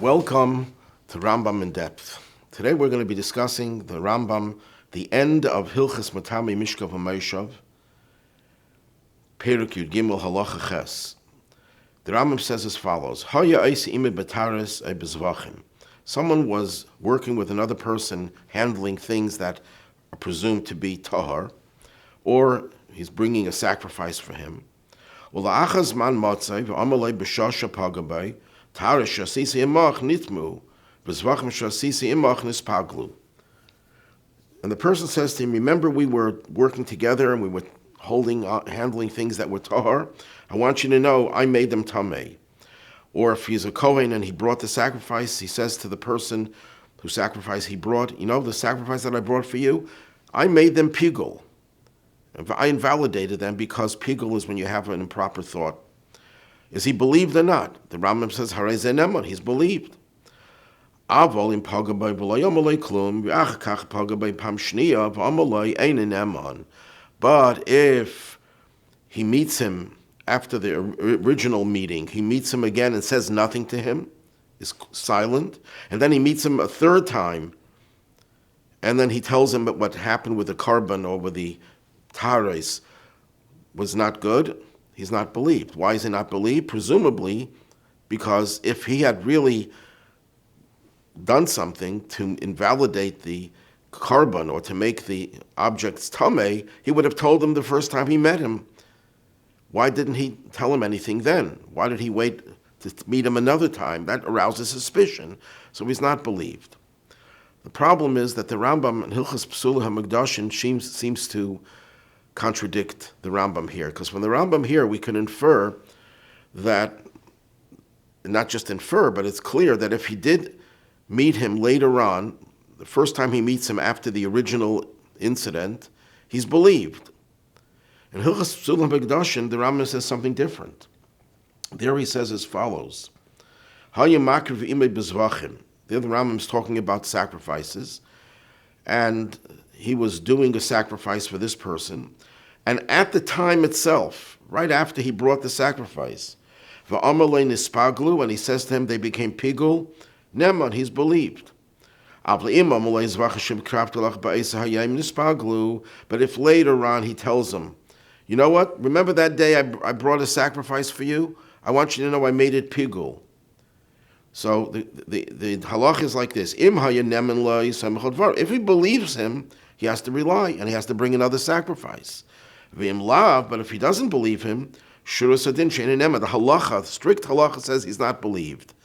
Welcome to Rambam in Depth. Today we're going to be discussing the Rambam, the end of Hilchos Mitamei Mishkav Umoshav, Perek Yud Gimel Halacha Ches. The Rambam says as follows: Someone was working with another person, handling things that are presumed to be tahar, or he's bringing a sacrifice for him. And the person says to him, remember we were working together and we were handling things that were tahar. I want you to know I made them tamei. Or if he's a Kohen and he brought the sacrifice, he says to the person who sacrificed, he brought, the sacrifice that I brought for you, I made them pigul. I invalidated them because pigul is when you have an improper thought. Is he believed or not? The Rambam says, Harei ze neman, he's believed. But if he meets him after the original meeting, he meets him again and says nothing to him, is silent, and then he meets him a third time, and then he tells him that what happened with the carbon or with the tares was not good, he's not believed. Why is he not believed? Presumably because if he had really done something to invalidate the carbon or to make the objects tamei, he would have told him the first time he met him. Why didn't he tell him anything then? Why did he wait to meet him another time? That arouses suspicion, so he's not believed. The problem is that the Rambam in Hilchos Psula HaMikdashin seems to contradict the Rambam here, because from the Rambam here we can infer that, not just infer, but it's clear that if he did meet him later on, the first time he meets him after the original incident, he's believed. In Hilchos Psula HaMikdashin, the Rambam says something different. There he says as follows: there the Rambam is talking about sacrifices, and he was doing a sacrifice for this person, and at the time itself, right after he brought the sacrifice, and he says to him, they became pigul, neman, he's believed. But if later on he tells him, you know what, remember that day I brought a sacrifice for you? I want you to know I made it pigul. So the halach is like this: if he believes him, he has to rely and he has to bring another sacrifice. But if he doesn't believe him, the halacha, the strict halacha says he's not believed.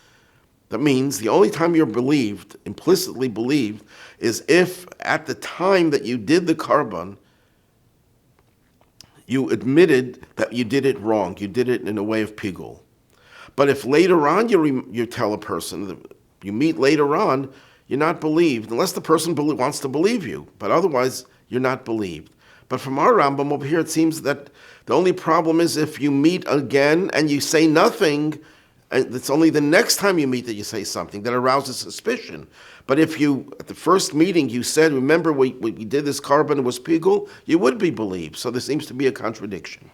That means the only time you're believed, implicitly believed, is if at the time that you did the carbon, you admitted that you did it wrong. You did it in a way of pigul. But if later on you tell a person, you meet later on, you're not believed, unless the person wants to believe you. But otherwise, you're not believed. But from our Rambam over here, it seems that the only problem is if you meet again and you say nothing, and it's only the next time you meet that you say something that arouses suspicion. But if you, at the first meeting, you said, remember we did this carbon, it was pigul, you would be believed. So there seems to be a contradiction.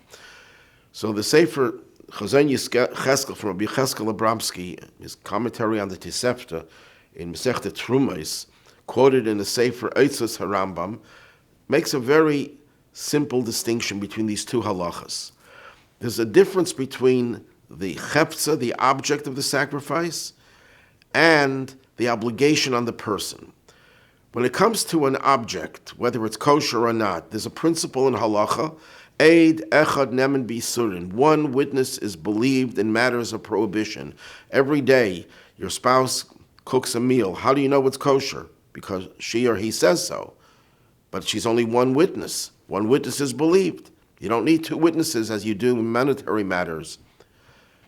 So the Sefer Chazon Heschel from Rabbi Heschel Abramsky, his commentary on the Tosefta in Masechta Trumos, quoted in the Sefer Eitzos HaRambam, makes a very simple distinction between these two halachas. There's a difference between the chepza, the object of the sacrifice, and the obligation on the person. When it comes to an object, whether it's kosher or not, there's a principle in halacha: Eid echad nemen bisurin. One witness is believed in matters of prohibition. Every day, your spouse cooks a meal. How do you know it's kosher? Because she or he says so. But she's only one witness. One witness is believed. You don't need two witnesses as you do in monetary matters.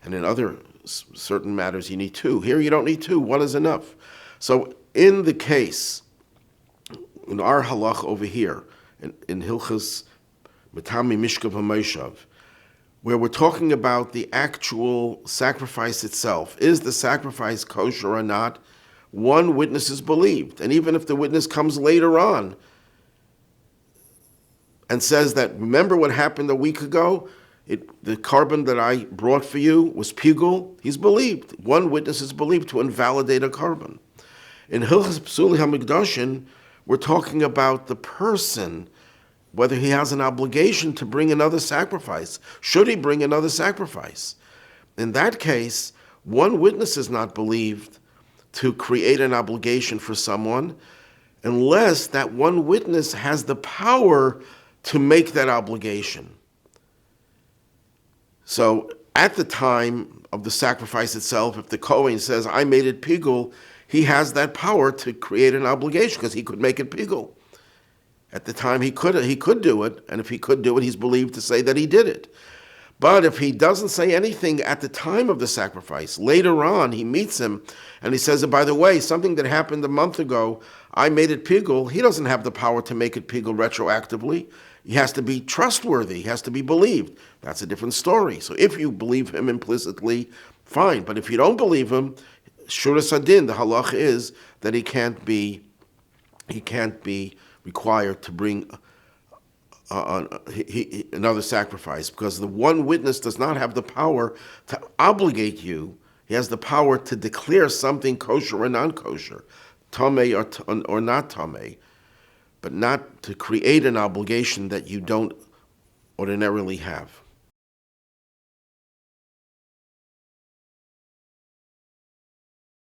And in other certain matters, you need two. Here, you don't need two. One is enough. So in the case, in our halach over here, in Hilchos Mitamei Mishkav Umoshav, where we're talking about the actual sacrifice itself, is the sacrifice kosher or not? One witness is believed. And even if the witness comes later on and says that, remember what happened a week ago? The carbon that I brought for you was pigul. He's believed. One witness is believed to invalidate a carbon. In Hilchos Psuli HaMikdashin, we're talking about the person, whether he has an obligation to bring another sacrifice. Should he bring another sacrifice? In that case, one witness is not believed to create an obligation for someone unless that one witness has the power to make that obligation. So at the time of the sacrifice itself, if the Kohen says, I made it pigul, he has that power to create an obligation because he could make it pigul. At the time he could do it, and if he could do it, he's believed to say that he did it. But if he doesn't say anything at the time of the sacrifice, later on he meets him and he says, by the way, something that happened a month ago, I made it pigul. He doesn't have the power to make it pigul retroactively. He has to be trustworthy. He has to be believed. That's a different story. So if you believe him implicitly, fine. But if you don't believe him, Shuras Hadin, the halach is that he can't be required to bring another sacrifice, because the one witness does not have the power to obligate you. He has the power to declare something kosher or non-kosher, tamei or not tamei, but not to create an obligation that you don't ordinarily have.